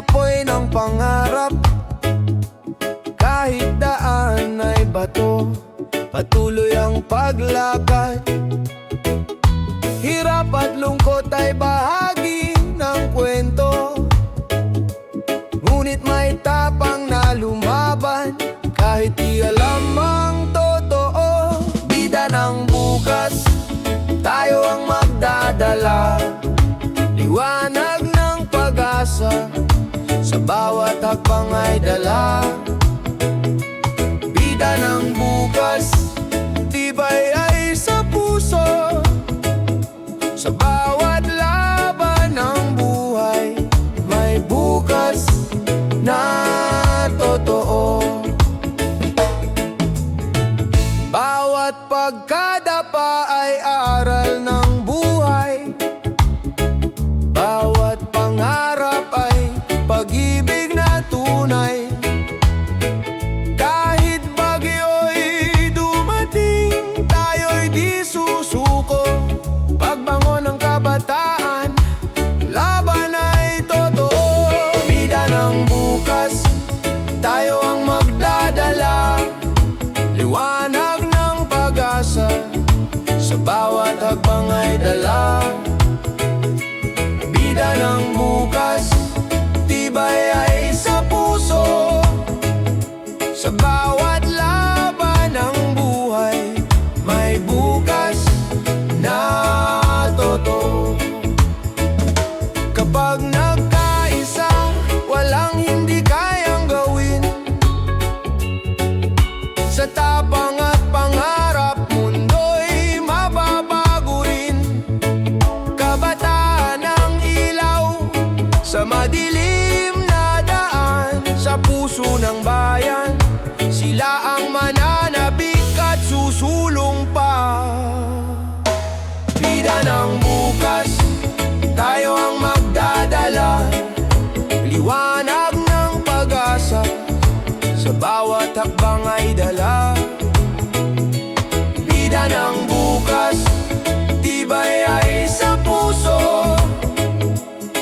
apoy ng pangarap. Kahit daan ay bato, patuloy ang paglakad. Hirap at lungkot ay bahagi ng kwento, ngunit may tapang na lumaban kahit di alam ang totoo. Bida ng bukas, tayo ang magdadala, liwanag ng pag-asa, sa bawat hakbang ay dala. Bida ng bukas, tibay ay sa puso, sa bawat laban ng buhay may bukas na totoo. Bawat pagkadapa ay aral ng buhay, bawat pangarap ay pag-ibig na tunay. Kahit bagyo'y dumating, tayo'y di susuko. Pagbangon ng kabataan, laban ay totoo. Bida ng bukas, tayo ang magdadala, liwanag ng pag-asa, sa bawat hakbang ay dala. Bida ng bukas, tibay ay sa puso, sa bawat laban ng buhay may bukas na totoo. Kapag nagkaisa, walang hindi kayang gawin. Sa tapang at pangarap, mundo'y mababago rin. Kabataan ang ilaw sa madilim na daan, sa puso ng bayan sila ang mananabik at susulong pa. Bida ng bukas, tayo ang magdadala, liwanag ng pag-asa, sa bawat hakbang ay dala. Bida ng bukas, tibay ay sa puso,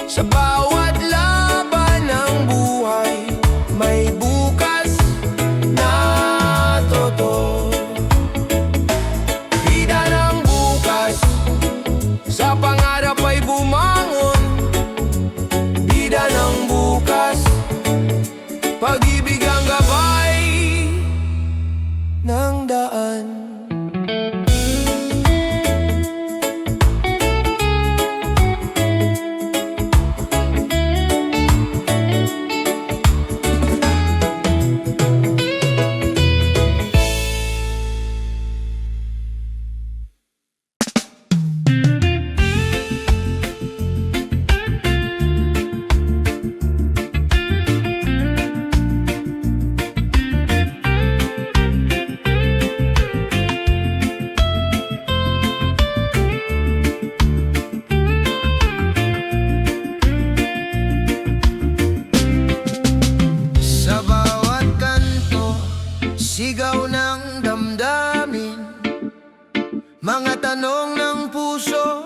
sa bawat laban ng buhay may bukas na totoo. Bida ng bukas, sa pangarap ay bumangon. Bida ng bukas, pag-ibig ang gabay ng daan. Sigaw ng damdamin, mga tanong ng puso,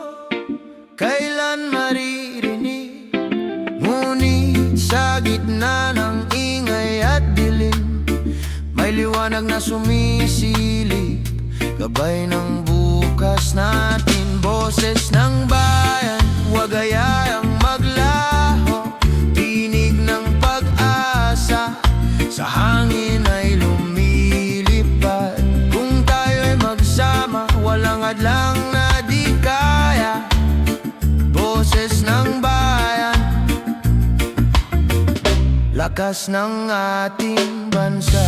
kailan maririnig? Ngunit sa gitna ng ingay at dilim, may liwanag na sumisilip, gabay ng bukas natin. Boses ng bayan, huwag hayaan maglaho, tinig ng pag-asa, sa hangin ay lumilipad. Kung tayo'y magsama, walang hadlang na di kaya. Boses ng bayan, lakas ng ating bansa.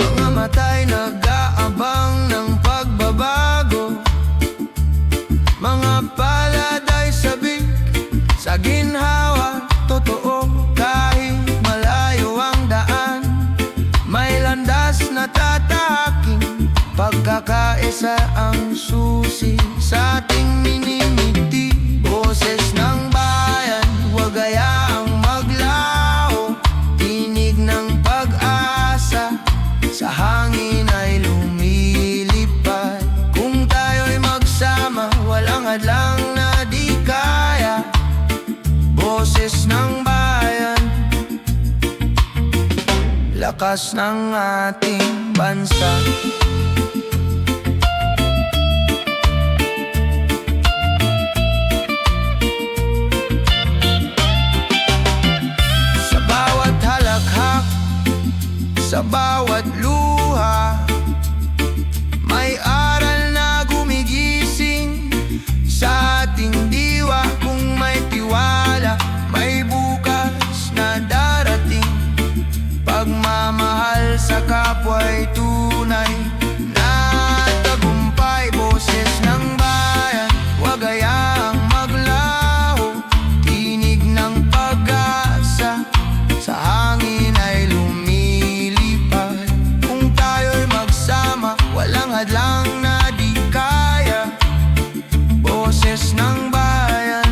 Mga matay nag-aabang ng pagbabago, mga palad ay sabik sa ginhawa. Totoo, kahit malayo ang daan, may landas na tatahaking. Pagkakaisa ang susi sa ating minimiti. Boses ng bayan, huwag hayaang maglaho, tinig ng pag-asa, sa hangin ay lakas ng ating bansa. Sa bawat halakhak, sa bawat luha, may aral na gumigising sa ating diwa. Kung may tiwala, may bukas na darating. Pagmamahal sa kapwa'y tunay na tagumpay. Boses ng bayan, huwag hayaang maglaho. Tinig ng pag-asa, sa hangin ay lumilipad. Kung tayo'y magsama, walang hadlang na di kaya. Boses ng bayan,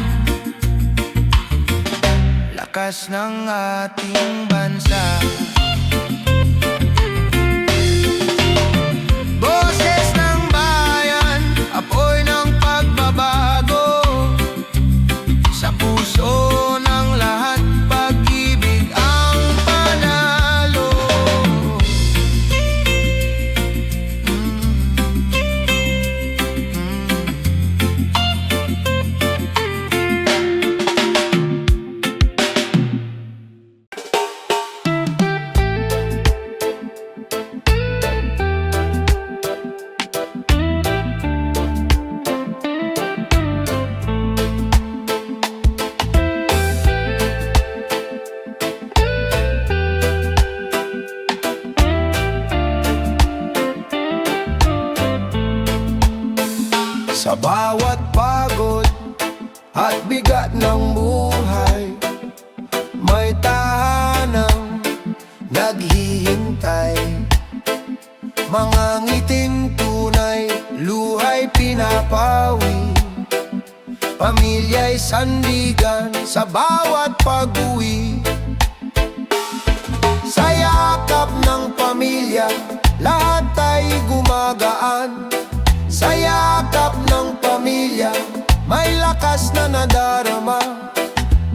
lakas ng ating bansa. Boses ng bayan, apoy ng pagbabago. Sa puso ng lahat, pag-ibig ang panalo. Sa bawat pagod at bigat ng buhay, may tahanang naghihintay. Mga ngiting tunay, luha'y pinapawi. Pamilya'y sandigan sa bawat pag-uwi. Sa yakap ng pamilya, lahat ay gumagaan. Sa yakap ng pamilya, may lakas na nadarama.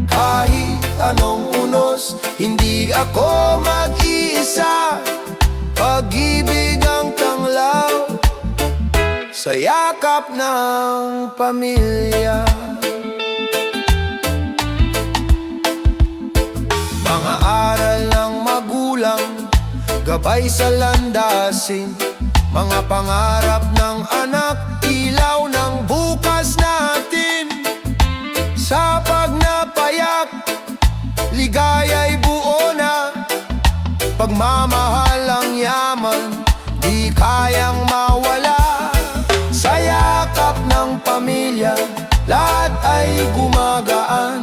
Kahit anong unos, hindi ako mag-iisa. Pag-ibig ang tanglaw sa yakap ng pamilya. Mga aral ng magulang, gabay sa landasin. Mga pangarap ng anak, ilaw ng bukas natin. Sa pagnapayak, ligaya'y buo na. Pagmamahal ang yaman, di kayang mawala. Sa yakap ng pamilya, lahat ay gumagaan.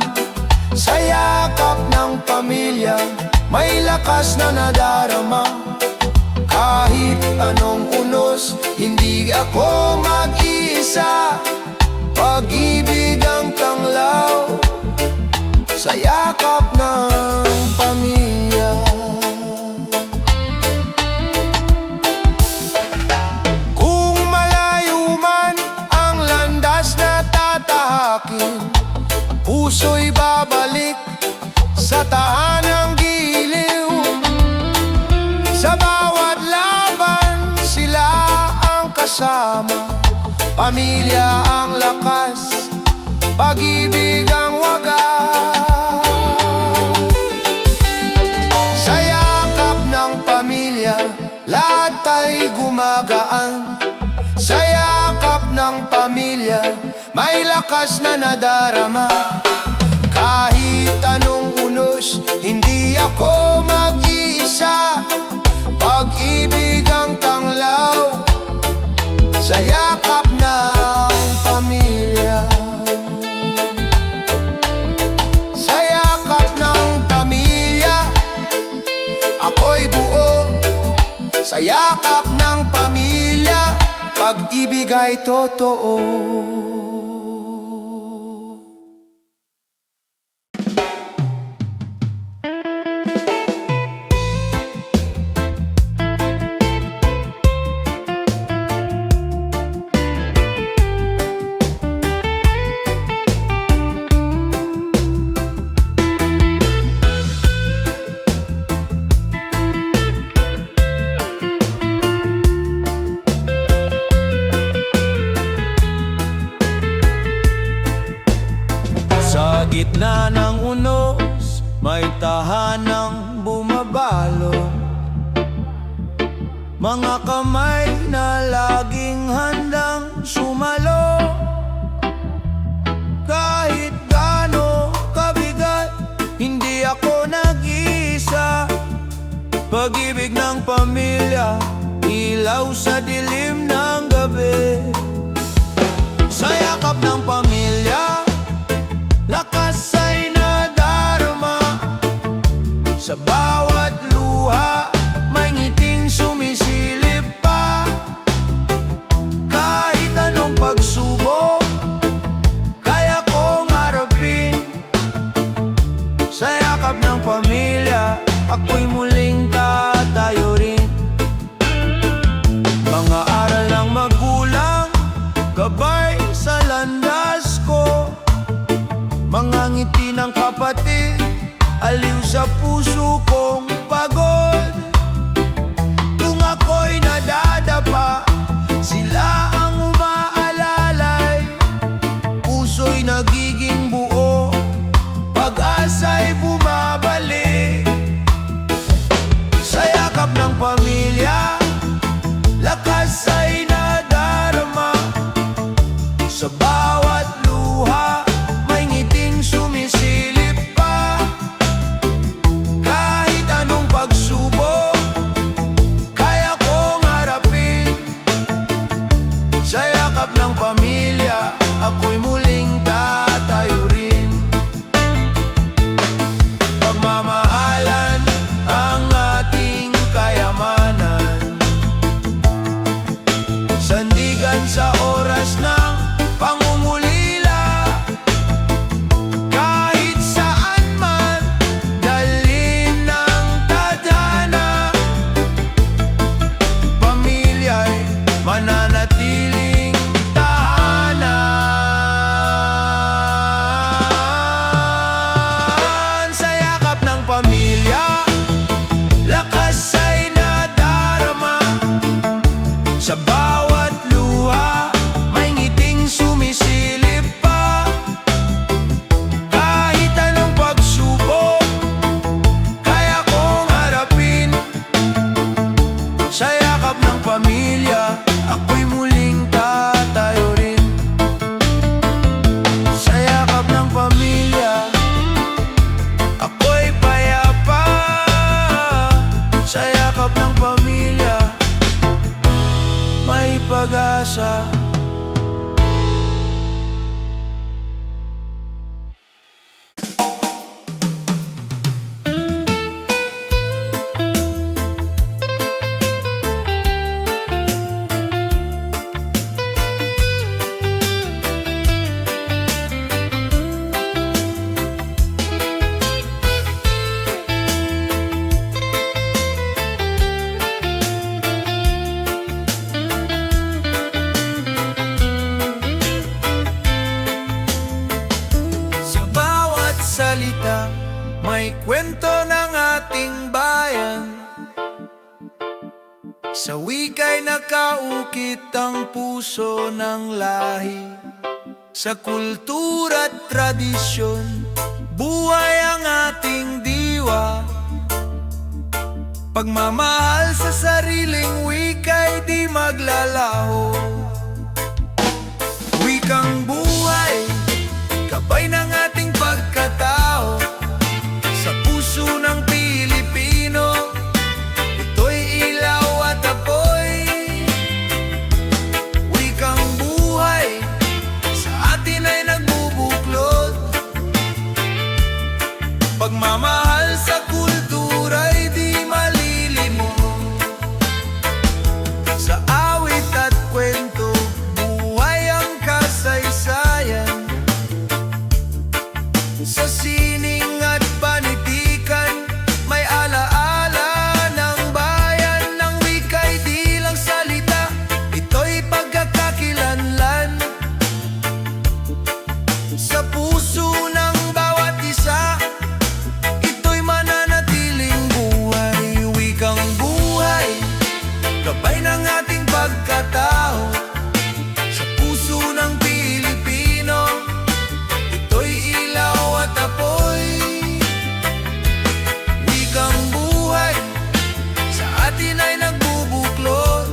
Sa yakap ng pamilya, may lakas na nadarama. Kahit anong unos, hindi ako mag-isa. Pag-ibig ang tanglaw sa yakap ng pamilya. Kung malayo man ang landas na tatahakin, puso'y babalik sa tahanang giliw. Sa bawat laban, sila ang kasama. Pamilya ang lakas, pag-ibig ang wagas. Sa yakap ng pamilya, lahat ay gumagaan. Sa yakap ng pamilya, may lakas na nadarama. Kahit anong unos, hindi ako mag-iisa. Pag-ibig ang tanglaw sa yakap ng pamilya. Sa yakap ng pamilya, ako'y buo. Sa yakap ng pamilya, pag-ibig ay totoo. kamay na laging handang sumalo. Kahit gaano kabigat, hindi ako nag-iisa. Pag-ibig ng pamilya, ilaw sa dilim ng gabi. Sa yakap ng pamilya, lakas ay nadarama. Sa bawat luha, may ngiting sumisilip pa. Kahit anong pagsubok, kaya kong harapin. Sa yakap ng pamilya, ako'y muling tatayo rin. Mga aral ng magulang, gabay sa landas ko. Mga ngiti ng kapatid, aliw sa puso kong pagod. Kung ako'y nadadapa, sila ang umaalalay. Puso'y nagiging buo, pag-asa'y bumabalik. Sa yakap ng pamilya, lakas ay nadarama. Sa bawat luha, may ngiting sumisilip pa. Kahit anong pagsubok, kaya kong harapin. Sa yakap ng pamilya, ako'y muling tatayo rin. Pagmamahalan ang ating kayamanan, sandigan sa oras ng pangungulila. Kahit saan man, dalhin ng tadhana. Pamilya'y mananatiling tahanan. Sa yakap ng pamilya, lakas ay nadarama. Sa bawat luha, may ngiting sumisilip pa. Kahit anong pagsubok, kaya kong harapin. Sa yakap ng pamilya, ako'y muling tatayo rin. Sa yakap ng pamilya, ako'y payapa. Sa yakap ng pamilya, may pag-asa. Sa bawat salita, may kwento ng ating bayan. Sa wika'y nakaukit ang puso ng lahi. Sa kultura at tradisyon, buhay ang ating diwa. Pagmamahal sa sariling wika'y di maglalaho. Wikang buhay, gabay ng ating pagkatao. Sa puso ng Pilipino, ito'y ilaw at apoy. Wikang buhay, sa atin ay nagbubuklod. Pagmamahal sa kultura'y di malilimot. Sa awit at kwento, buhay ang kasaysayan. Sa sining at panitikan, may alaala ng bayan. Ng wika'y di lang salita, ito'y pagkakakilanlan. Sa puso ng bawat isa, ito'y mananatiling buhay. Wikang buhay, gabay ng ating pagkatao. Sa puso ng Pilipino, ito'y ilaw at apoy. Wikang buhay, sa atin ay nagbubuklod.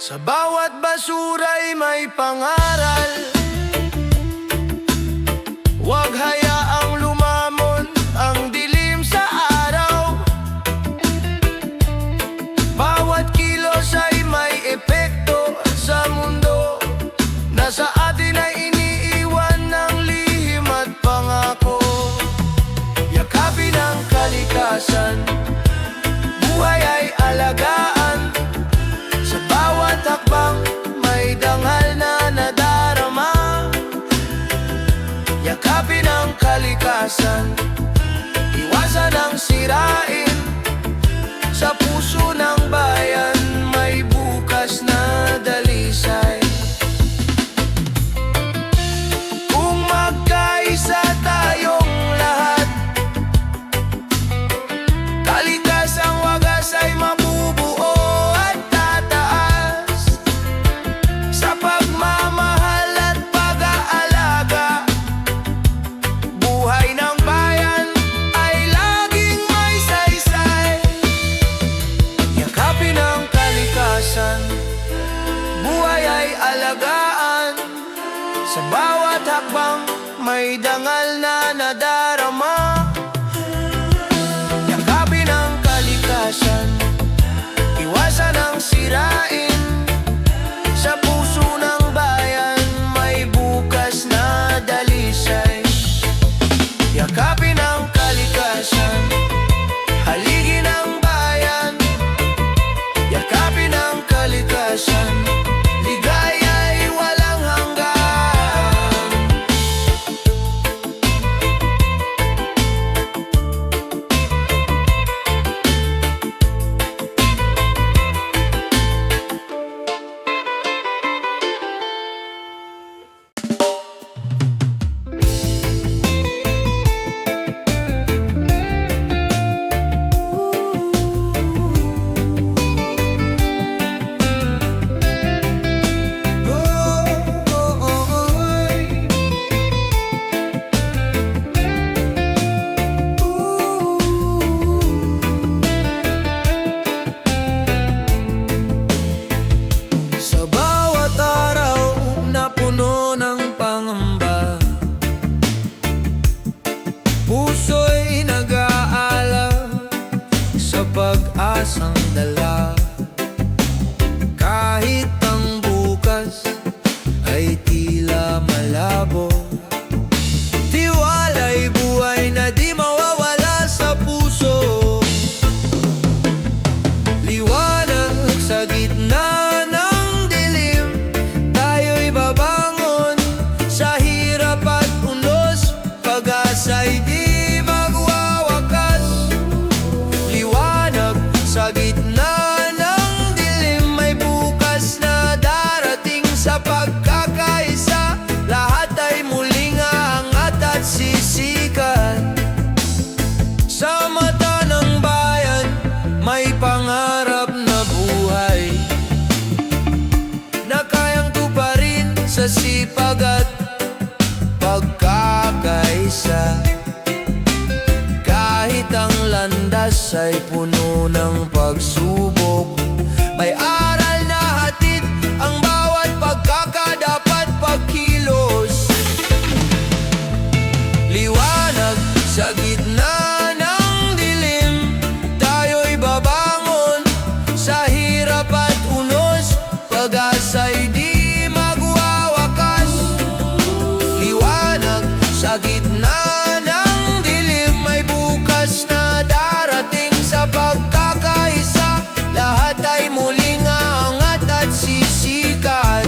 Sa bawat basura'y may pangaral. Huwag hayaang lumamon ang dilim sa araw. Bawat kilos ay may epekto sa mundo. Nasa atin ay iniiwan ng lihim at pangako. Yakapin ang kalikasan, buhay ay alagaan. Sa bawat hakbang may dangal na nadarama. Yakapin ang kalikasan, iwasan ang sirain. Sa puso ng bayan may bukas na dalisay. Kung magkaisa tayong lahat, kalikasang wagas ay mabubuo at tataas. Sa pagmamahal at pag-aalaga, buhay ng bayan ay laging may saysay. Yakapin ang kalikasan, buhay ay alagaan. Sa bawat hakbang may dangal na nadarama. Yakapin ang kalikasan, iwasan ang sirain. Sa puso ng bayan may bukas na dalisay. Yakapin ang kalikasan, haligin ang bayan. Yakapin ang kalikasan, ligaya'y walang hanggan. Sa bawat araw na puno ng pangamba, puso'y nag-aalab sa pag-asang dala. Kahit ang bukas ay tila malabo, tiwala'y buhay na di mawawala sa puso. Liwanag sa gitna ng dilim, tayo'y babangon sa hirap at unos. Pag-asa'y di magwawakas. Liwanag sa gitna ng dilim, may bukas na darating. Sa pagkakaisa, lahat ay muling aangat at sisikat. Sa mata ng bayan may pangarap na buhay na kayang tuparin sa sipag at pagkakaisa. Kahit ang landas ay puno ng pagsubok, may aral na hatid ang bawat pagkakadapat pagkilos. Liwanag sa gitna ng dilim, tayo'y babangon sa hirap at unos. Pag-asa'y di magwawakas. Liwanag sa gitna ng dilim, may bukas na darating. Sa pagkakaisa, lahat ay muling aangat at sisikat.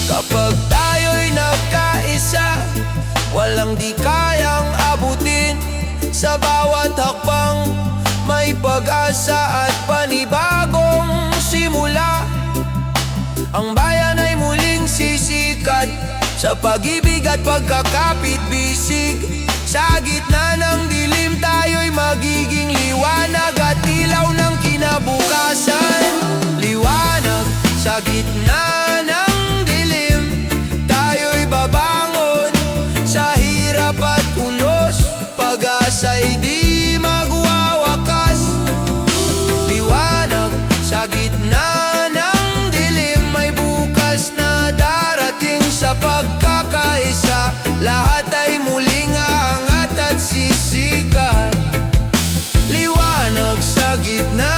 Kapag tayo'y nagkaisa, walang di kayang abutin. Sa bawat hakbang may pag-asa at panibagong simula. Ang bayan ay muling sisikat sa pag-ibig at pagkakapit-bisig. Sa gitna ng dilim, tayo'y magiging liwanag at ilaw ng kinabukasan. Liwanag sa gitna ng dilim, tayo'y babangon sa hirap at unos. Pag-asa'y di magwawakas. Liwanag sa gitna ng dilim, lahat ay muling aangat at sisikat. Liwanag sa gitna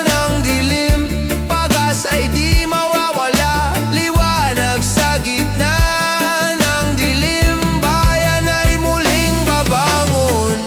ng dilim, pag-asa'y di mawawala. Liwanag sa gitna ng dilim, bayan ay muling babangon.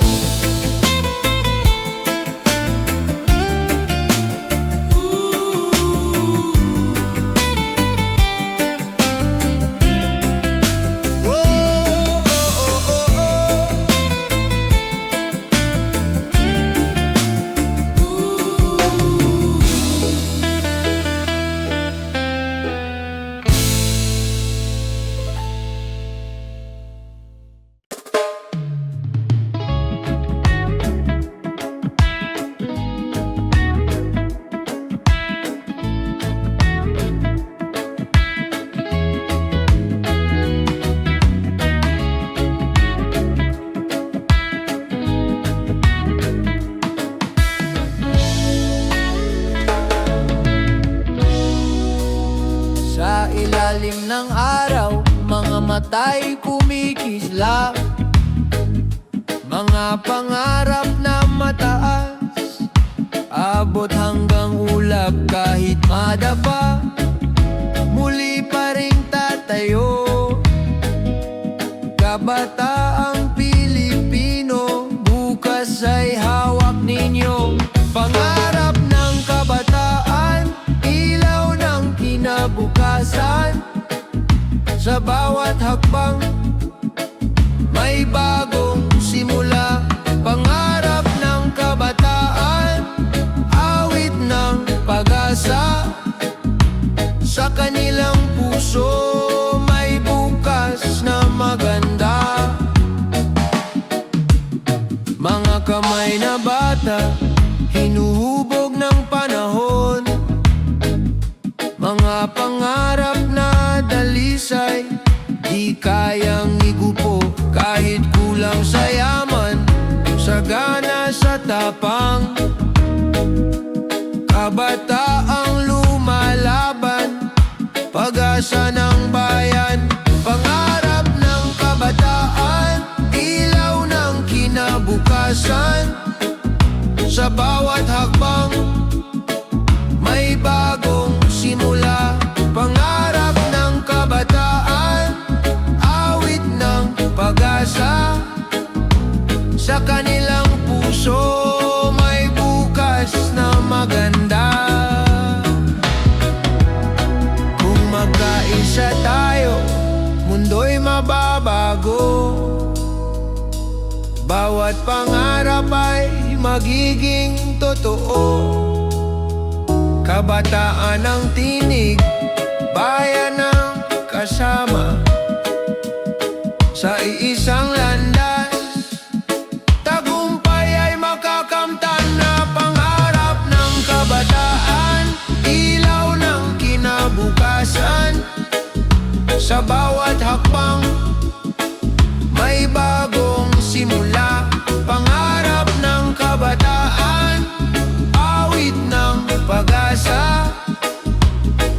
Sa ilalim ng araw, mga mata'y kumikislap. Mga pangarap na mataas, abot hanggang ulap kahit madapa. Muli pa ring tatayo, kabataang Pilipino, bukas ay hawak ninyo. Pangarap ng kabataan, ilaw ng kinabukasan. Sa bawat hakbang, may bagong simula. Pangarap ng kabataan, awit ng pag-asa. Sa kanilang puso, may bukas na maganda. Mga kamay na bata, hinuhubog ng panahon. Mga pangarap na dalisay, di kayang igupo kahit kulang sa yaman. Sagana sa tapang, kabataang lumalaban, pag-asa ng bayan. Pangarap ng kabataan, ilaw ng kinabukasan. Sa bawat hakbang, may bagong simula. Pangarap ng kabataan, awit ng pag-asa. Sa kanilang puso, may bukas na maganda. Kung magkaisa tayo, mundo'y mababago. Bawat pangarap ay magiging totoo. Kabataan ang tinig, bayan ang kasama. Sa iisang landas, tagumpay ay makakamtan na. Pangarap ng kabataan, ilaw ng kinabukasan. Sa bawat hakbang, may bagong simula. Pangarap ng kabataan, awit ng pag-asa.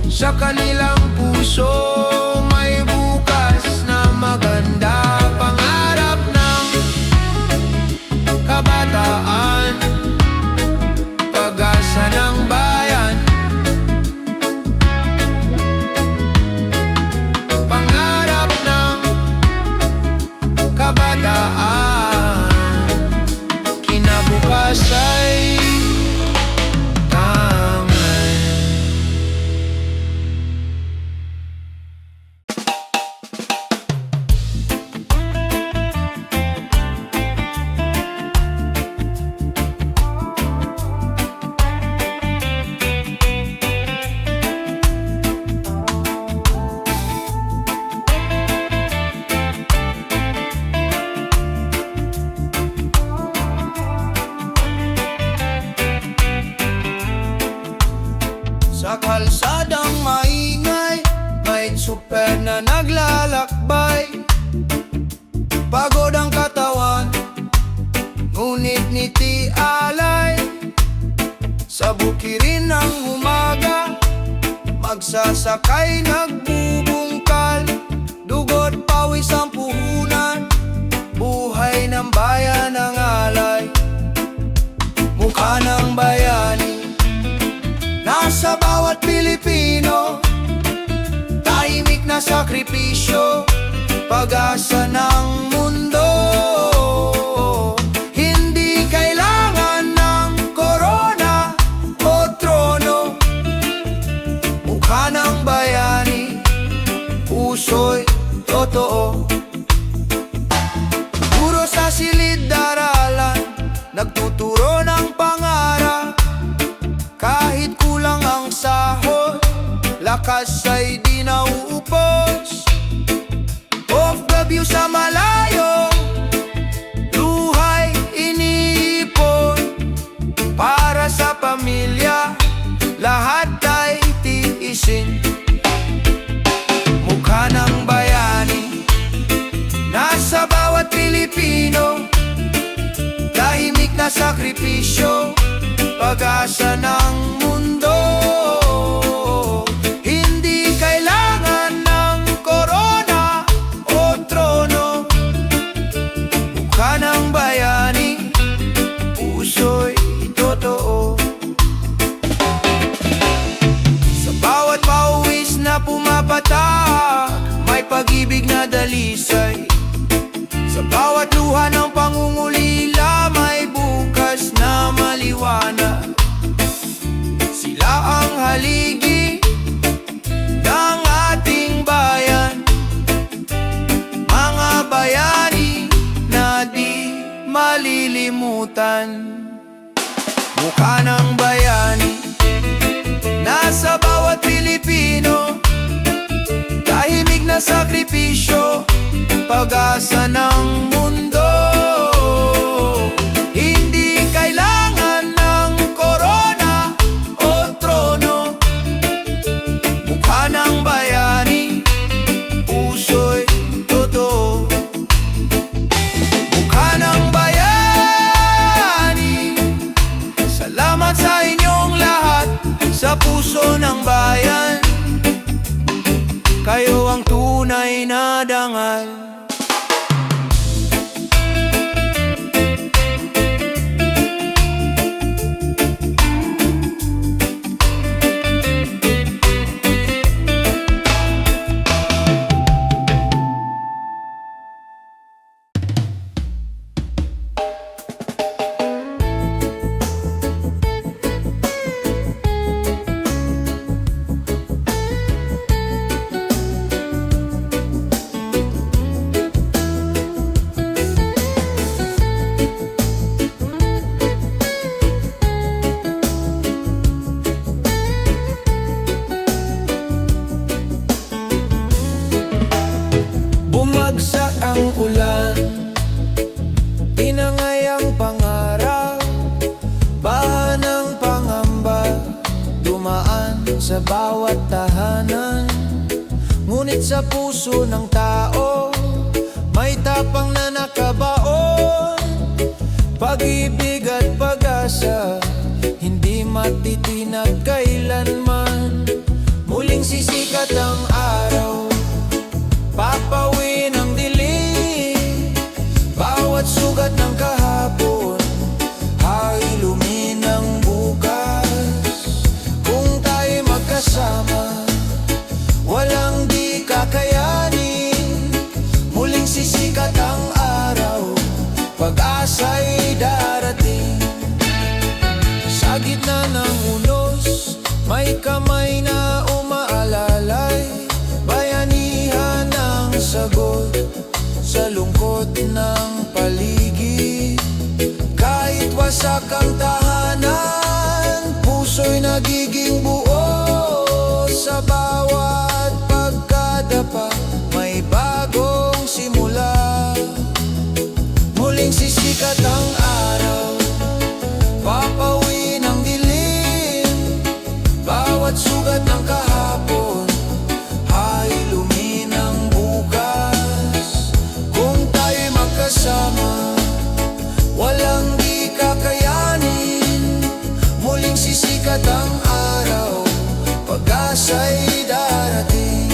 Sa kanilang puso, may bukas na maganda. Pangarap ng kabataan, pag-asa ng bayan. Pangarap ng kabataan, kinabukas ay sa kalsadang maingay, may super na naglalakbay. Pagod ang katawan, ngunit ngiti alay. Sa bukirin ng umaga, magsasakay nagbubungkal. Dugot pawis ang puhunan. ng bayani nasa bawat Pilipino. Tahimik na sakripisyo, pag-asa ng mundo. Hindi kailangan ng korona o trono. Mukha ng bayani, puso'y totoo. Puro sa silid-aralan, nagtuturo ng pangarap. Kahit kulang ang sahod, lakas ay di nauupos. Off the view sa malayo, luhay iniipon. Para sa pamilya, lahat ay tiisin. Mukha ng bayani nasa bawat Pilipino. Tahimik na sakripisyo, pag-asa ng mundo. Hindi kailangan ng korona o trono. Mukha ng bayani, puso'y totoo. Sa bawat pawis na pumapatak, may pag-ibig na dalisay. Sa bawat luha ng pangungulila, may bukas na maliwanag. Sila ang haligi ng ating bayan, mga bayani na di malilimutan. Mukha ng bayani nasa bawat Pilipino. Tahimik na sakripisyo, pag-asa ng mundo. Hindi kailangan ng korona o trono. Mukha ng bayani, puso'y totoo. Mukha ng bayani, salamat sa inyong lahat. Sa puso ng bayan, kayo ang tunay na dangal. Bumagsak ang ulan, tinangay ang pangarap. Baha ng pangamba, dumaan sa bawat tahanan. Ngunit sa puso ng tao, may tapang na nakabaon. Pag-ibig at pag-asa, hindi matitinag kailanman. Muling sisikat ang araw, papawin ang dilim. Bawat sugat ng kahapon ay luminang bukas. Kung tayo magkasama, walang di kakayanin. Muling sisikat ang araw, pag-asa'y darating. Sa gitna ng unos, may kamay na umaalalay. Bayanihan ang sagot sa lungkot ng paligid. Kahit wasak ang tahanan, puso'y nagiging buo. Sa bawat pagkadapa, may bagong simula. Muling sisikat ang araw, papawin ang dilim. Bawat sugat ng kahapon ay luminang bukas. Kung tayo'y magkasama, walang di kakayanin. Muling sisikat ang araw, pag-asa'y darating.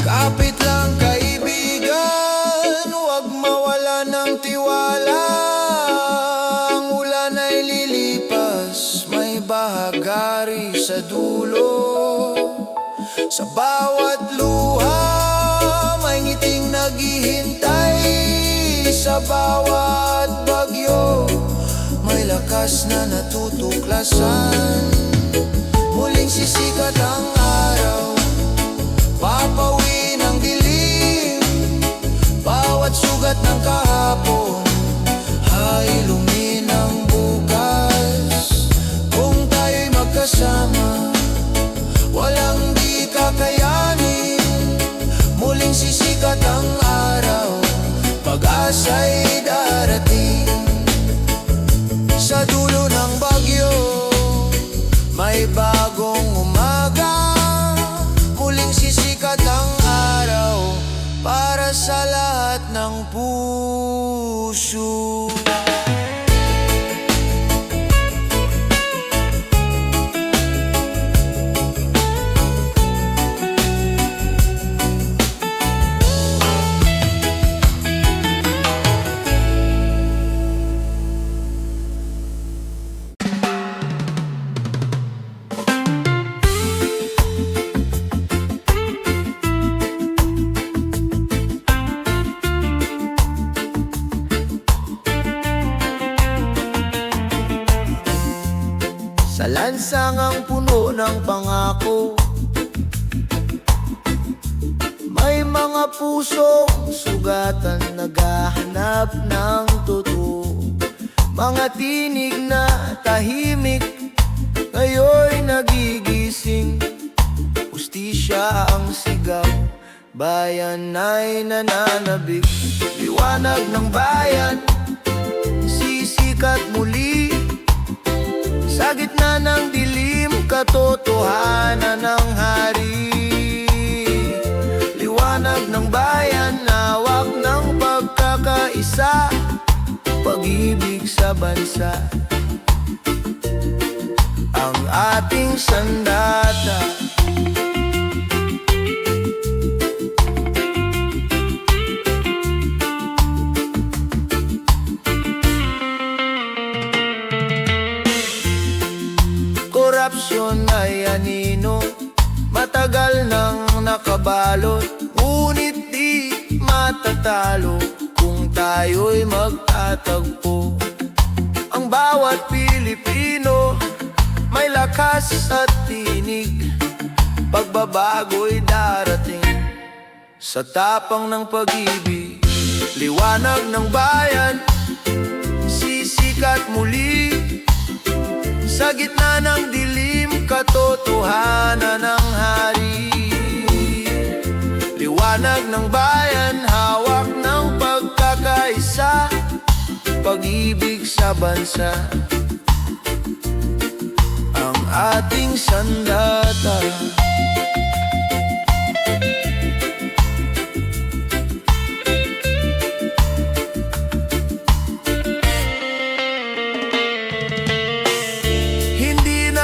Kapit lang kaibigan, huwag mawala ng tiwala. Ang ulan ay lilipas, sa dulo. Sa bawat luha may ngiting naghihintay. Sa bawat bagyo may lakas na natutuklasan. Muling sisikat ang araw, papawin ang dilim. Bawat sugat ng kahapon ay luminang bukas. Kung tayo'y magkasama, walang di kakayanin. Muling sisikat ang araw, pag-asa'y darating. Sa dulo ng bagyo may bagong umaga. Muling sisikat ang araw para sa lahat ng puso. Sa lansangang puno ng pangako, may mga pusong sugatan naghahanap ng totoo. Mga tinig na tahimik, ngayon'y nagigising. Hustisya ang sigaw, bayan ay nananabik. Liwanag ng bayan, sisikat muli. Sa gitna ng dilim, katotohanan ng hari. Liwanag ng bayan, hawak ng pagkakaisa. Pag-ibig sa bansa, ang ating sandata. Korupsyon ay anino, matagal nang nakabalot. Ngunit di matatalo kung tayo'y magtatagpo. Ang bawat Pilipino may lakas at tinig. Pagbabago'y darating sa tapang ng pag-ibig. Liwanag ng bayan, sisikat muli. Sa gitna ng dilim, katotohanan ng hari. Liwanag ng bayan, hawak ng pagkakaisa. Pag-ibig sa bansa, ang ating sandata.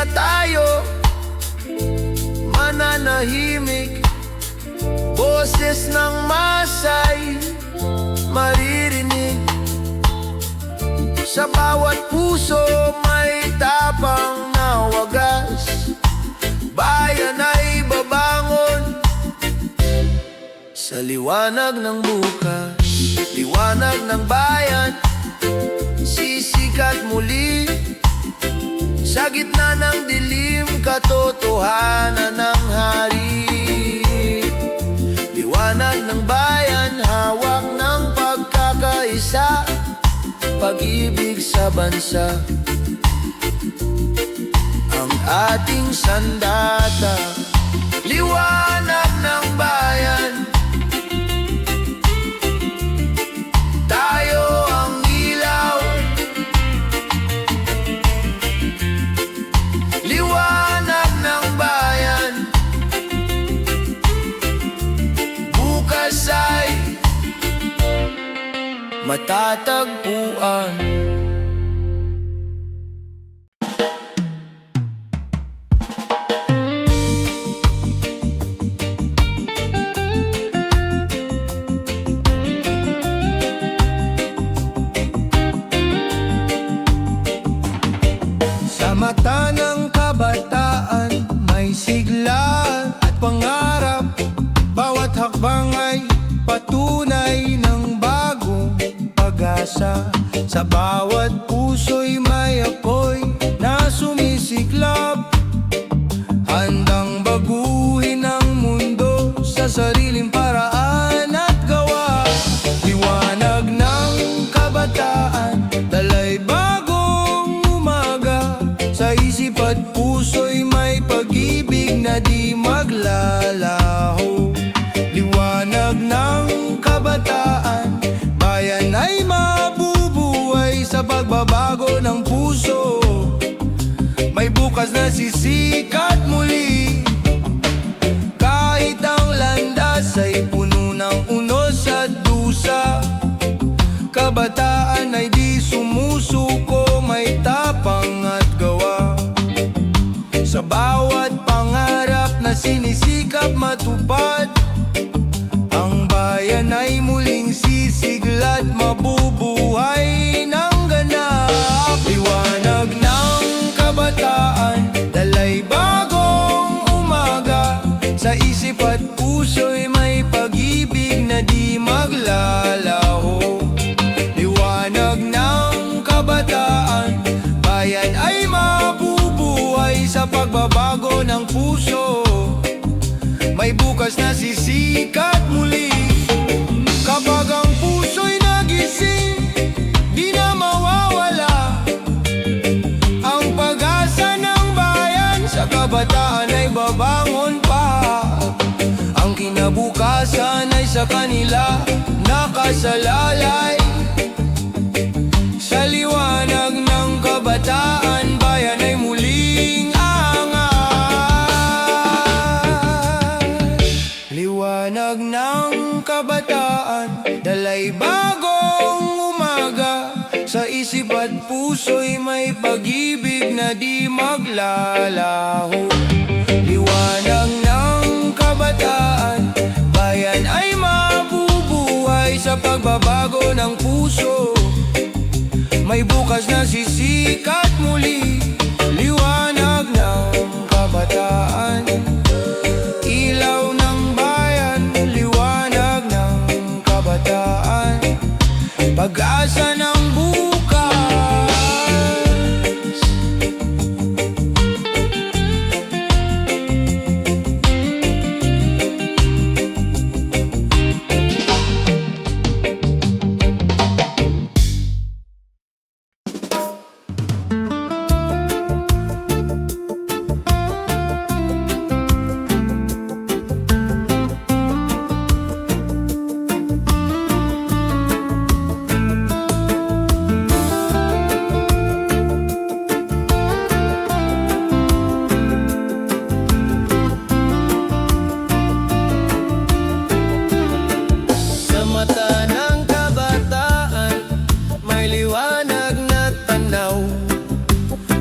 Tayo mananahimik, boses ng masay maririnig. Sa bawat puso may tapang na wagas. Bayan ay babangon sa liwanag ng bukas. Liwanag ng bayan, sisikat muli. Sa gitna ng dilim, katotohanan ng hari. Liwanag ng bayan, hawak ng pagkakaisa. Pag-ibig sa bansa, ang ating sandata. Liwanag ng bayan, tayo ang ilaw. Liwanag ng bayan, bukas ay matatagpuan. Sa mata ng kabataan, sigla at pangarap. Bawat hakbang ay patunay ng bagong pag-asa. Sa bawat puso'y may apoy na sumisiklab, handang baguhin ang mundo sa sariling paraan at gawa. Liwanag ng kabataan, dala'y bagong umaga. Sa isip at puso'y may pag-ibig na di maglalaho. Liwanag ng kabataan, bayan ay mabubuhay sa pagbabago ng puso. May bukas na sisikat muli, kahit ang landas ay puno ng unos at dusa. Kabataan ay di sumusuko, may tapang at gawa. Sa bawat pangarap na sinisikap matupad, ang bayan ay muling sisigla at mabubuhay ng ganap. Liwanag ng kabataan, dala'y bagong umaga. Sa isip at puso'y may pag-ibig na di maglalaho. Liwanag ng kabataan, bayan ay mabubuhay sa pagbabago ng puso. May bukas na sisikat muli, kapag ang puso'y nagising, di na mawawala ang pag-asa ng bayan. Sa kabataan ay babangon pa, ang kinabukasan ay sa kanila nakasalalay. Sa liwanag ng kabataan, bayan ay muling aangat. Liwanag ng kabataan, dala'y bagong umaga. Sa isip at puso'y may pag-ibig na di maglalaho. Liwanag ng kabataan, bayan ay mabubuhay sa pagbabago ng puso. May bukas na sisikat muli. Liwanag ng kabataan, ilaw ng bayan. Liwanag ng kabataan, pag-asa ng bukas.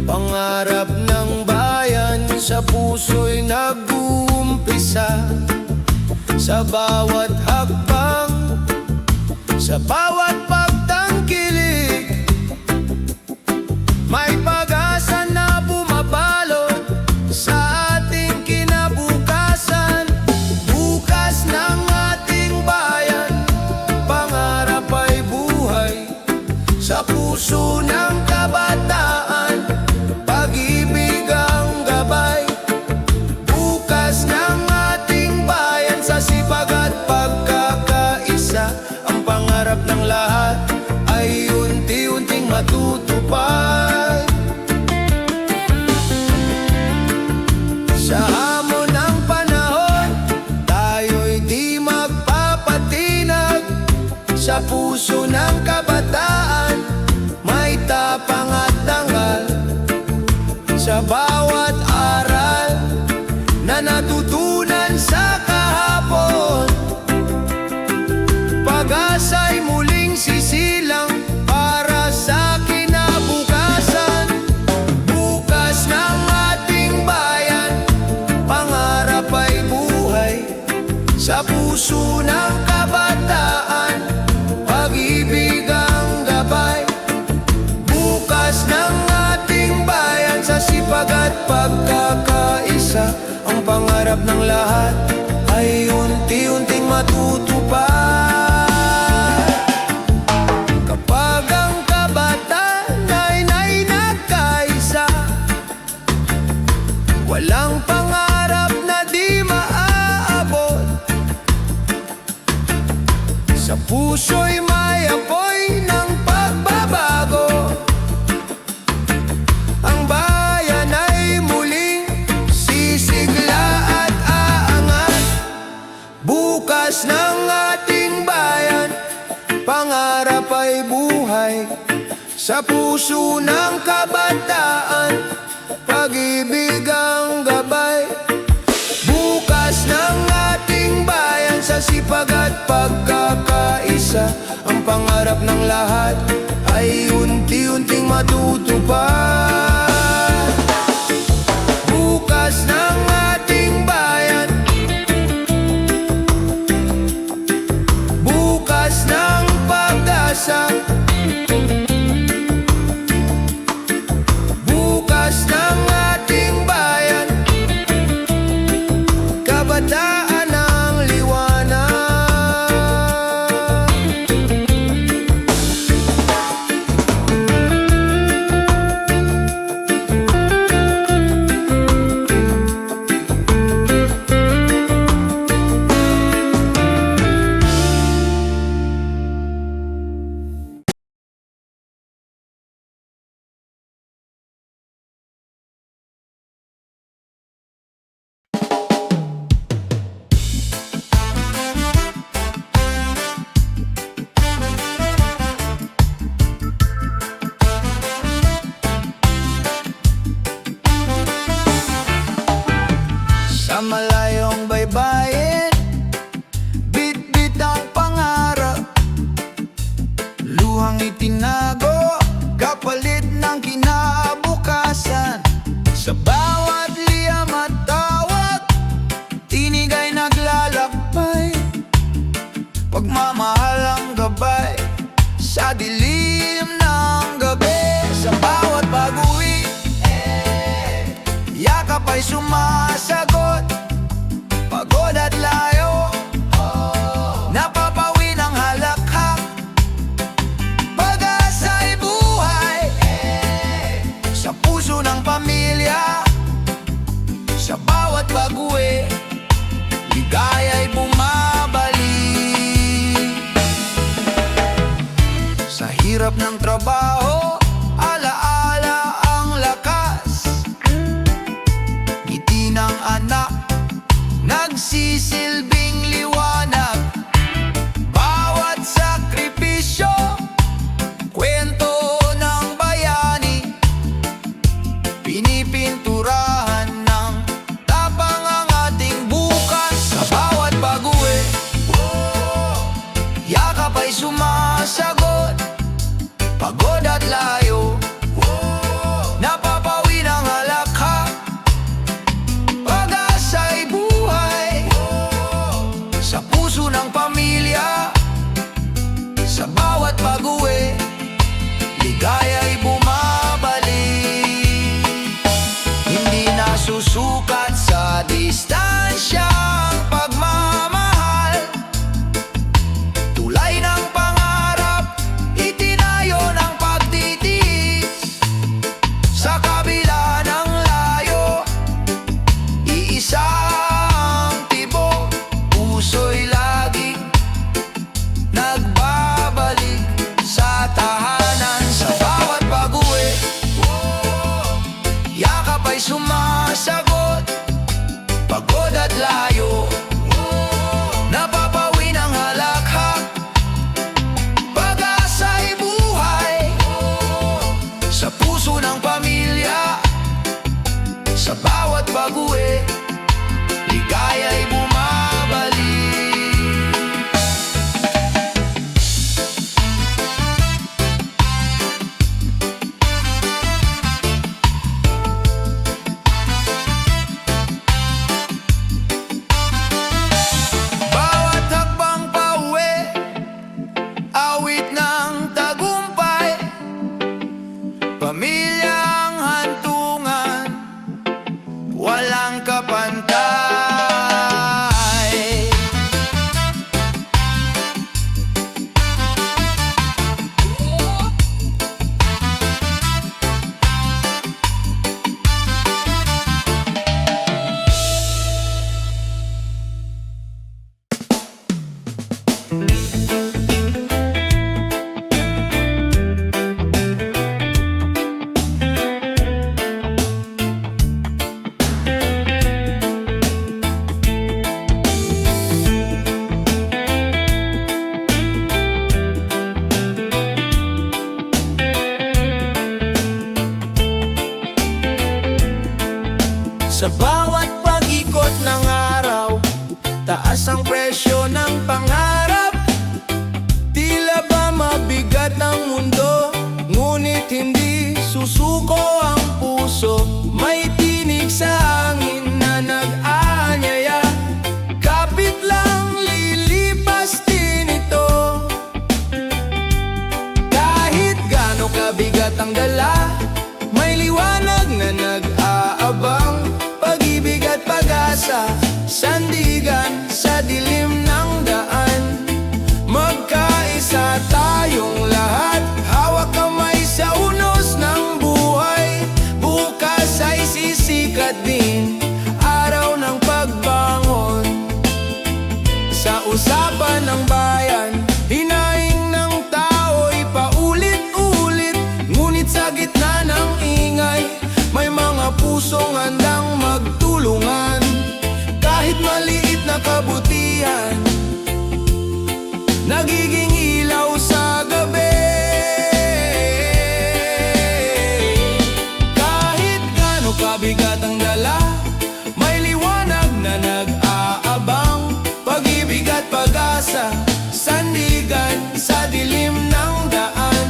Pangarap ng bayan sa puso'y nag-uumpisa. Sa bawat hakbang, sa bawat pagtangkilik, may pag-asa na bumabalot sa ating kinabukasan. Bukas ng ating bayan, pangarap ay buhay sa puso ng kabataan. Pag-ibig ang gabay, bukas ng ating bayan. Sa sipag at pagkakaisa, ang pangarap ng lahat ay unti-unting matutupad. Sa hamon ng panahon, tayo'y di magpapatinag. Sa puso ng kabataan, may tapang at dangal. Sa bawat aral na natutunan sa kahapon, pag-asa'y muling sisilang para sa kinabukasan. Bukas ng ating bayan, pangarap ay buhay sa puso ng kabataan. Pag-ibig ang gabay, bukas ng ating bayan. Sa sipag at pagkakaisa, ang lahat ay unti-unting matutupad. Kapag ang kabataan ay nagkaisa, walang pangarap na di maaabot. Sa puso'y may apoy ng pagbabago. Ang bayan ay muling sisigla at aangat. Bukas ng ating bayan, pangarap ay buhay. Sa puso ng kabataan, pag-ibig ang gabay. Bukas ng ating bayan, sa sipag at pagkakaisa, ang pangarap ng lahat ay unti-unting matutupad. Bukas ng ating bayan, bukas ng pag-asa. Bukas ng ating bayan, kabataan ng liwanag. Sa malayong baybayin, bit-bit ang pangarap. Luhang itinago, kapalit ng kinabukasan. Sa bawat liyam at tawag, tinig ay naglalakbay. Pagmamahal ang gabay sa dilim ng gabi. Sa bawat pag-uwi, yakap ay sumasagot. Pagod at layo, napapawi ng halakhak. Pag-asa'y buhay sa puso ng pamilya. Sa bawat pag-uwi, ligaya'y bumabalik. Sa hirap ng trabaho, alaala ang lakas. Ngiti ng anak, nagsisilbing liwanag. Bawat sakripisyo, kwento ng bayani. Pinipinturahan ng tapang ang ating bukas. Sa bawat pag-uwi, yakap ay sumasagot. Pagod at layo, napapawi ng halakhak. Pag-asa'y buhay sa puso ng pamilya. Sa bawat pag-uwi, ligaya'y bumabalik. Hindi nasusukat sa distansya ang pagmamahal. Tulay ng pangarap, itinayo ng pagtitiis. Sa kabila ng layo, iisa ang tibok. Puso'y laging nagbabalik sa tahanan. Sa bawat pag-uwi, yakap ay sumasagot. Pagod at layo, napapawi ng halakhak. Pag-asa'y buhay sa puso ng pamilya. Sa bawat pag-uwi, Taas ang presyo ng pangarap, tila ba mabigat ang mundo, ngunit hindi susuko ang puso. May tinig sa hangin na nag-aanyaya, kapit lang lilipas din ito. Kahit gaano kabigat ang dala, may liwanag na nag-aabang, pag-ibig at pag-asa, sandigan sa dilim ng daan. Magkaisa tayong lahat, hawak kamay sa unos ng buhay. Bukas ay sisikat din, araw ng pagbangon. Sa usapan ng bayan, hinaing ng tao'y paulit-ulit, ngunit sa gitna ng ingay, may mga pusong handang magtulungan. Kahit maliit na kabutihan, nagiging ilaw sa gabi. Kahit gaano kabigat ang dala, may liwanag na nag-aabang, pag-ibig at pag-asa, sandigan sa dilim ng daan.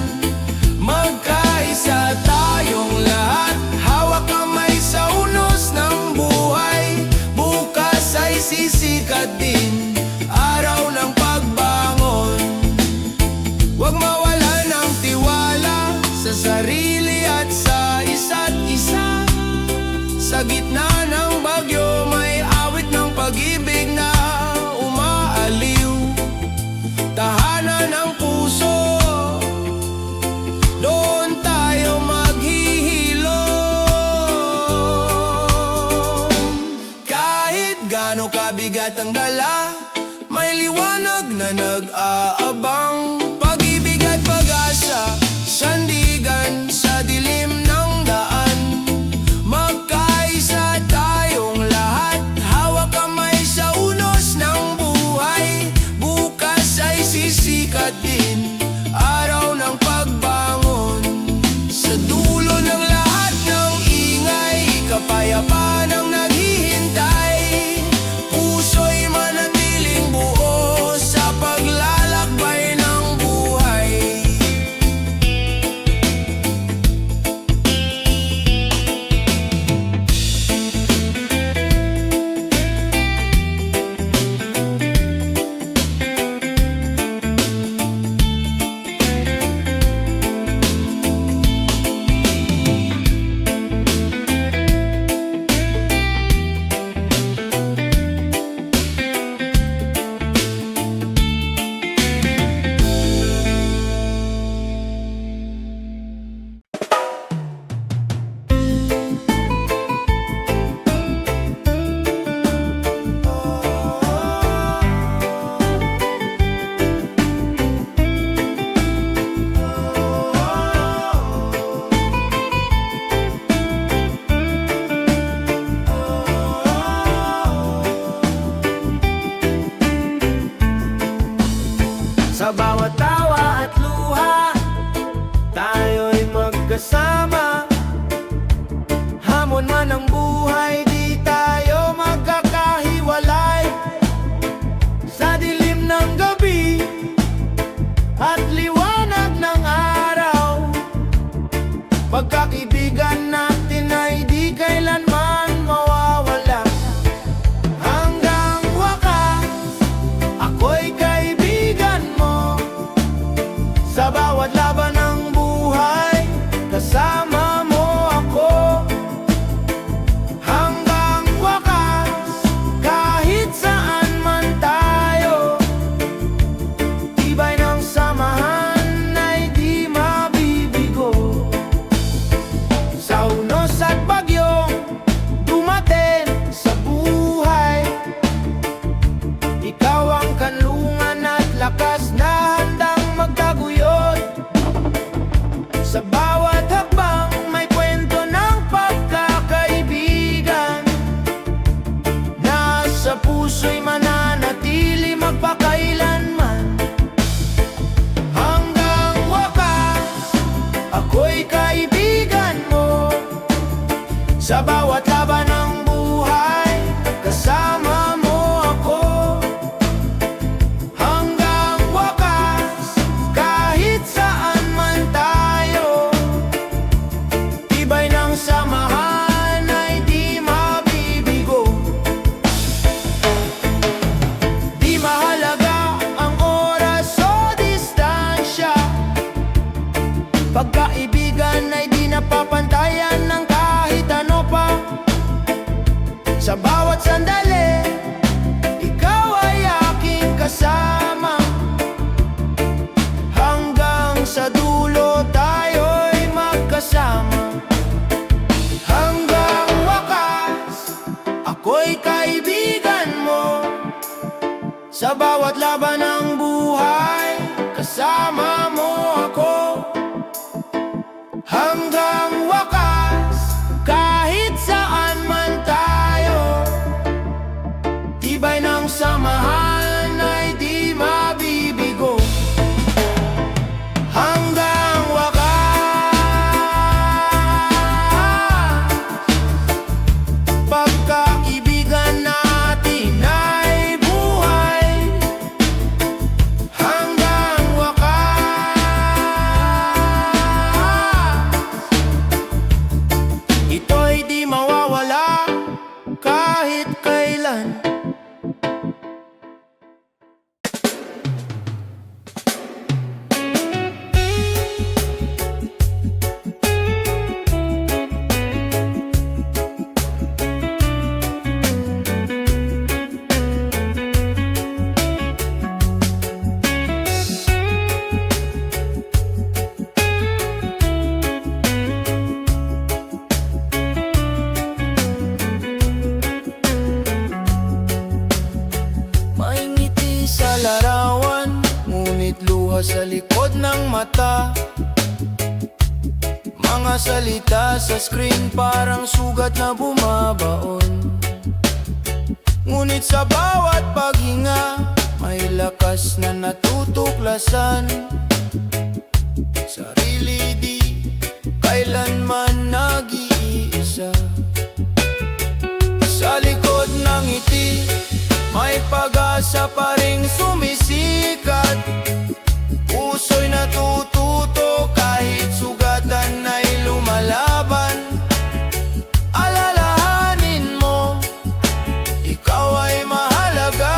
Magkaisa tayong lahat, hawak kamay sa unos ng buhay. Bukas ay sisikat din, araw ng pagbangon. Huwag mawalan ng tiwala sa sarili at sa isa't isa. Sa gitna ng bagyo, may awit ng pag-ibig na umaaliw. Tahanan ng puso, doon tayo maghihilom. Kahit gaano kabigat ang dala, may liwanag na nag-aabang, pag-ibig at pag-asa, sandigan sa dilim ng daan. Magkaisa tayong lahat, hawak kamay sa unos ng buhay. Bukas ay sisikat din, araw ng pagbangon. Sa dulo ng lahat ng ingay, kapayapaan ang naghihintay. Puso'y manatiling buo sa paglalakbay ng buhay. Sa bawat tawa at luha, tayo'y magkasama. Hamon man ang buhay, di tayo magkakahiwalay. Sa dilim ng gabi at liwanag ng araw, pagkakaibigan natin ay di kailanman mawawala. Hanggang wakas, ako'y kaibigan mo. Sa bawat laban ng buhay, kasama mo ako. Hanggang wakas, kahit saan man tayo, tibay ng samahan ay di mabibigo. Sa unos at bagyong dumating sa buhay, ikaw ang kanlungan at lakas na handang magtaguyod. Sa bawat hakbang may kwento ng pagkakaibigan, na sa puso'y mananatili magpakailanman. Hanggang wakas, ako'y kaibigan mo. Sa bawat laban ng buhay, kasama mo ako. sandali, ikaw ay aking kasama. Hanggang sa dulo tayo'y magkasama. Hanggang wakas, ako'y kaibigan mo. Sa bawat laban ng buhay, kasama mo ako. Hanggang wakas, kahit saan man tayo, tibay ng samahan ay di mabibigo. Hanggang wakas, pagkaibigan natin ay buhay. Hanggang wakas, ito'y di mawawala kahit kailan. May ngiti sa larawan, ngunit luha sa likod ng mata. Mga salita sa screen parang sugat na bumabaon. Ngunit sa bawat paghinga, may lakas na natutuklasan. Sarili di kailanman nag-iisa. Sa likod ng ngiti, may pag-asa pa ring sumisikat. Puso'y natututo kahit sugatan ay lumalaban. Alalahanin mo, ikaw ay mahalaga.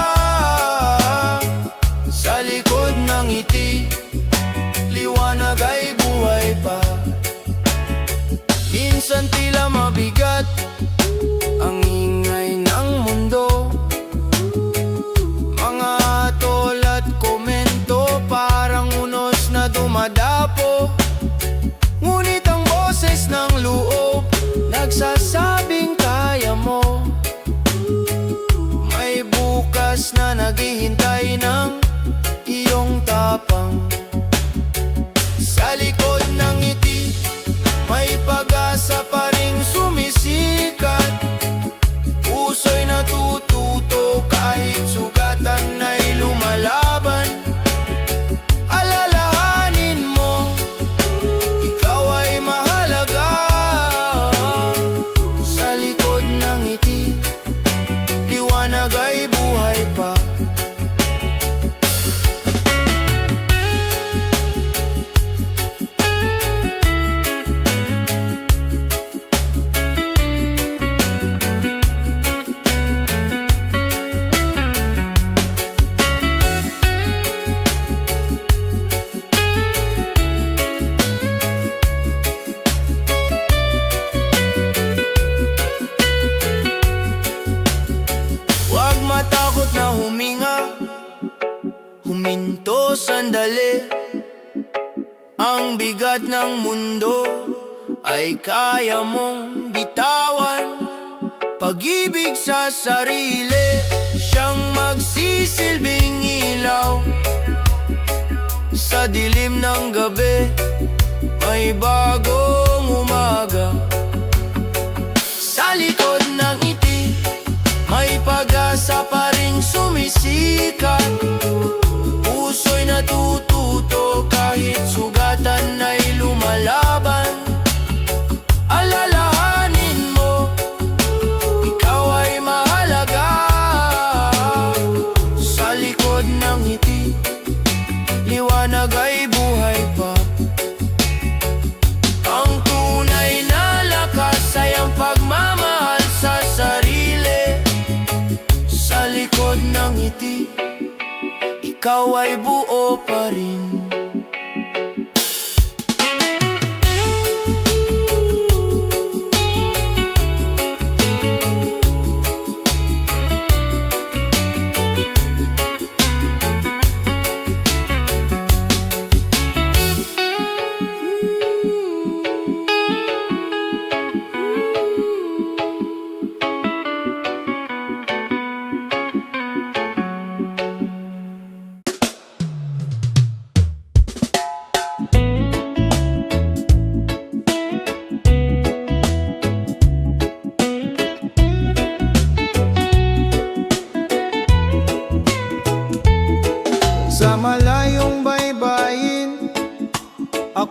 Sa likod ng ngiti, liwanag ay buhay pa. Minsan tila mabigat ang ingay ng mundo. Mga tol at komento parang unos na dumadapo. Ngunit ang boses ng loob nagsasabing kaya mo. May bukas na naghihintay ng iyong tapang. Sa likod ng ngiti, may pag-asa pa ring sumisikat. Puso'y natututo kahit sugatan ay lumalaban. Alalahanin mo, ikaw ay mahalaga. Sa likod ng ngiti, liwanag ay buhay pa. Huwag matakot na huminga, huminto sandali. Ang bigat ng mundo ay kaya mong bitawan. Pag-ibig sa sarili, siyang magsisilbing ilaw. Sa dilim ng gabi, may bagong umaga. Sa likod ng ngiti, may pag-asa pa ring sumisikat. Puso'y natututo kahit sugatan ay lumalaban. Alalahanin mo, ikaw ay mahalaga. Sa likod ng ngiti, liwanag ay buhay pa. Ang tunay na lakas ay ang pagmamahal sa sarili. Sa likod ng ngiti, ikaw ay buo pa rin.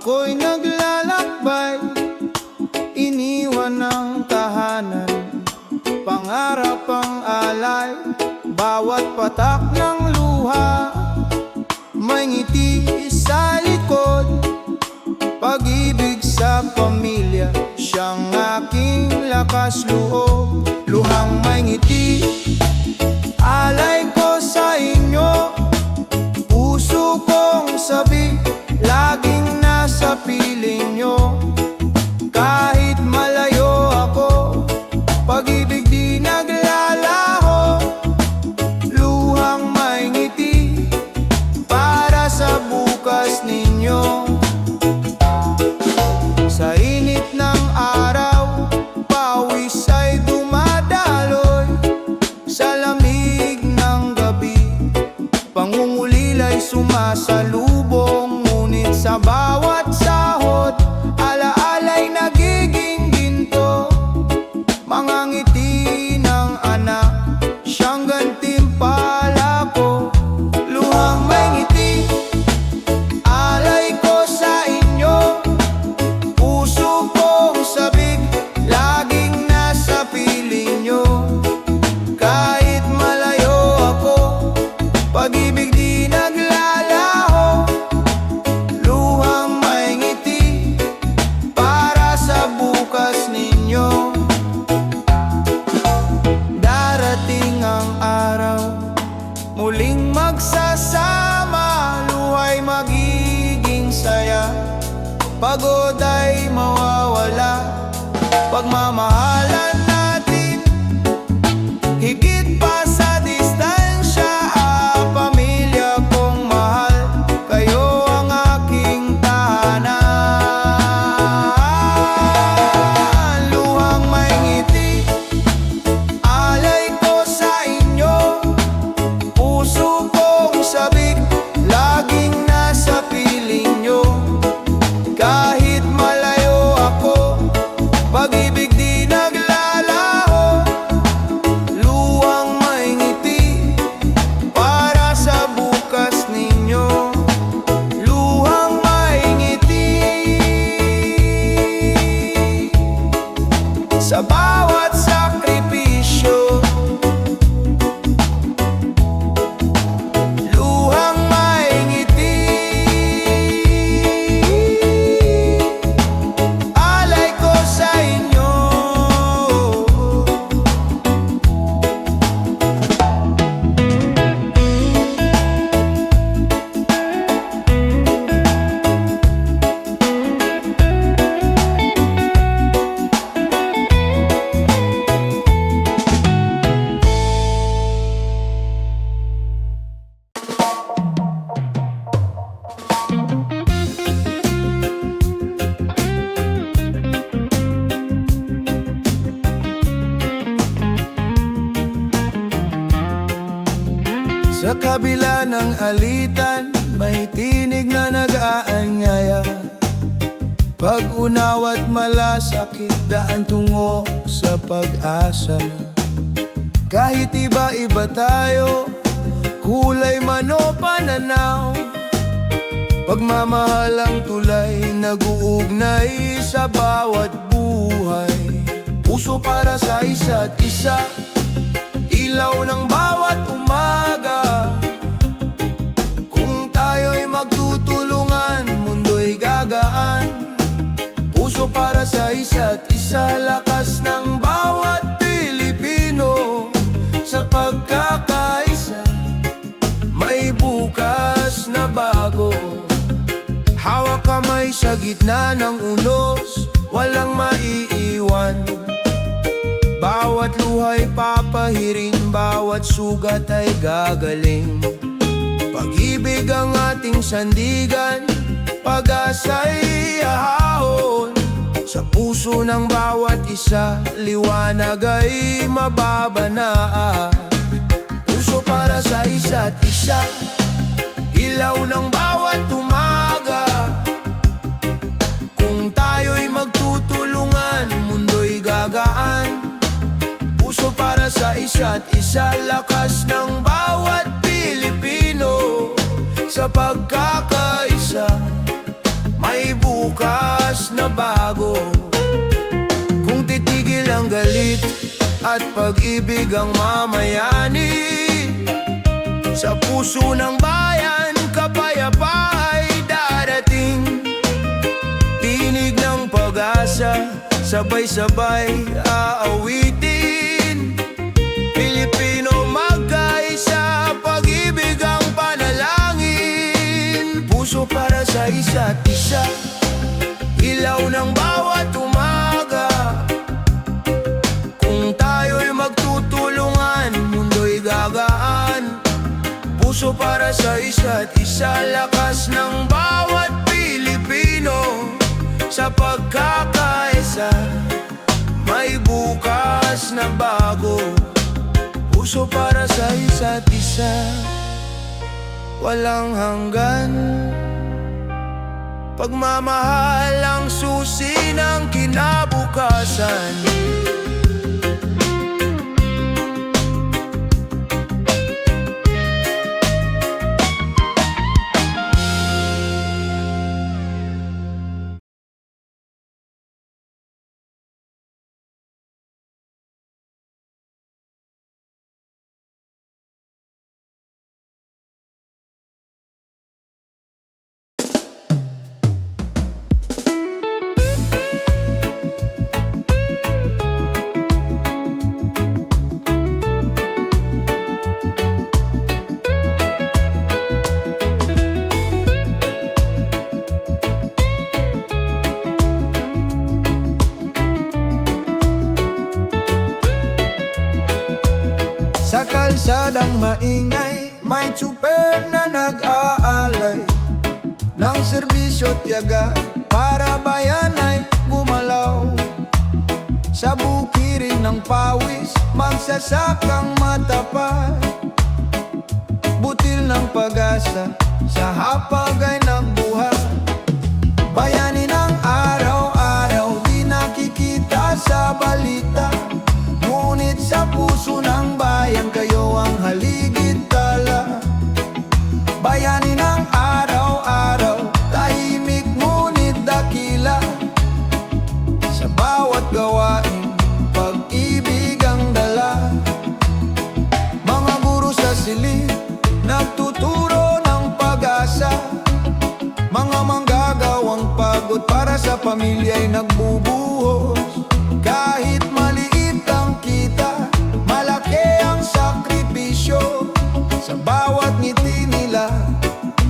Ako'y naglalakbay, iniwan ng tahanan, pangarap ang alay, bawat patak ng luha, may ngiti sa likod, pag-ibig sa pamilya, siyang aking lakas loob. Luhang may ngiti, alay ko sa inyo, puso kong sabik, laging nasa piling nyo. Kahit malayo ako, pag-ibig di naglalaho. Luhang may ngiti, para sa bukas ninyo. Sa init ng araw, pawis ay dumadaloy. Sa lamig ng gabi, pangungulila'y sumasalubong. Ngunit sa bawat sahod, alaala'y nagiging ginto. Mga ngiti ng anak, siyang gantimpala ko. Luhang may ngiti, alay ko sa inyo, puso kong sabik, laging nasa piling nyo. Kahit malayo ako, pag-ibig di naglalaho. Luhang may ngiti, para sa bukas ninyo. Darating ang araw, muling magsasama, luhay magiging saya, pagod ay mawawala, pagmamahalan natin higit pa sa distansya. Pamilya kong mahal, kayo ang aking tahanan. Luhang may ngiti, alay ko sa inyo, puso kong sabik, laging nasa piling nyo. Kahit malayo ako, pag-ibig di naglalaho. Luhang may ngiti, para sa bukas ninyo. Luhang may ngiti, sa bawat sakripisyo. Luhang may ngiti, alay ko sa inyo. Sa kabila ng alitan, may tinig na nag-aanyaya. Pag-unawa't malasakit, daan tungo sa pag-asa. Kahit iba-iba tayo, kulay man o pananaw, pagmamahal ang tulay, nag-uugnay sa bawat buhay. Puso para sa isa't isa, ilaw ng bawat umaga. Kung tayo'y magtutulungan, mundo'y gagaan. Puso para sa isa't isa, lakas ng bawat Pilipino. Sa pagkakaisa, may bukas na bago. Hawak kamay sa gitna ng unos, walang maiiwan. Bawat luha'y papahirin, bawat sugat ay gagaling. Pag-ibig ang ating sandigan, pag-asa'y ahahon. Sa puso ng bawat isa, liwanag ay mababana. Puso para sa isa't isa, ilaw ng bawat umaga. Kung tayo'y magtutulungan, mundo'y gagaan. Puso para sa isa't isa, lakas ng bawat Pilipino. Sa pagkakaisa, may buhay. bukas na bago. Kung titigil ang galit at pag-ibig ang mamayani, sa puso ng bayan kapayapa ay darating. Tinig ng pag-asa, sabay-sabay aawitin. Pilipino magkaisa, pag-ibig ang panalangin. Puso para sa isa't isa, ilaw ng bawat umaga. Kung tayo'y magtutulungan, mundo'y gagaan. Puso para sa isa't isa, lakas ng bawat Pilipino. Sa pagkakaisa, may bukas na bago. Puso para sa isa't isa, walang hanggan. Pagmamahal ang susi ng kinabukasan. Sa kalsadang maingay, may tsuper na nag-aalay ng serbisyo't yaga para bayan ay gumalaw. Sa bukirin ng pawis, magsasakang matapat. Butil ng pag-asa, sa hapag ay nagbuhat. Bayani ng araw-araw, di nakikita sa balita. Ngunit sa puso ng bayan, kayo ang haligid tala. Bayani ng araw-araw, tahimik ngunit dakila. Sa bawat gawain, pag-ibig ang dala. Mga guro sa silid, nagtuturo ng pag-asa. Mga manggagawang pagod para sa pamilya'y nagbubuhos. Kahit maliit ang kita, malaki ang sakripisyo. Sa bawat ngiti nila,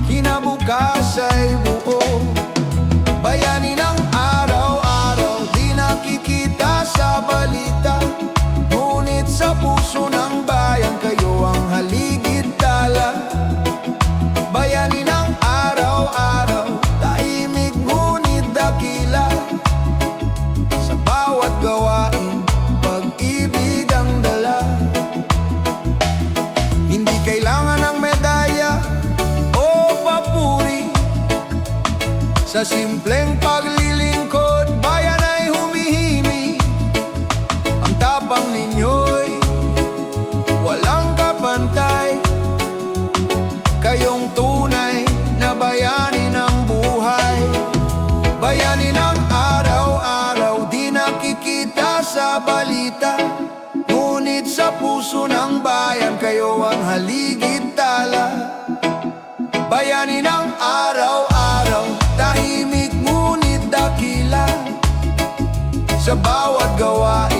kinabukas ay buo. Bayani ng araw-araw, di nakikita sa balita. Ngunit sa puso ng bayan, kayo ang haligid tala. Bayani ng araw-araw, tahimik ngunit dakila. Sa bawat gawain, pag-ibig ang dala. Hindi kailangan ng medalya o papuri. Sa simpleng paglilingkod, bayan ay humihimik. Ang tapang ninyo'y walang kapantay. Kayong tunay na bayani ng buhay. Bayani ng araw-araw, di nakikita sa balita. Ngunit sa puso ng bayan, kayo ang haligid tala. Bayani ng araw-araw, tahimik ngunit dakila. Sa bawat gawain,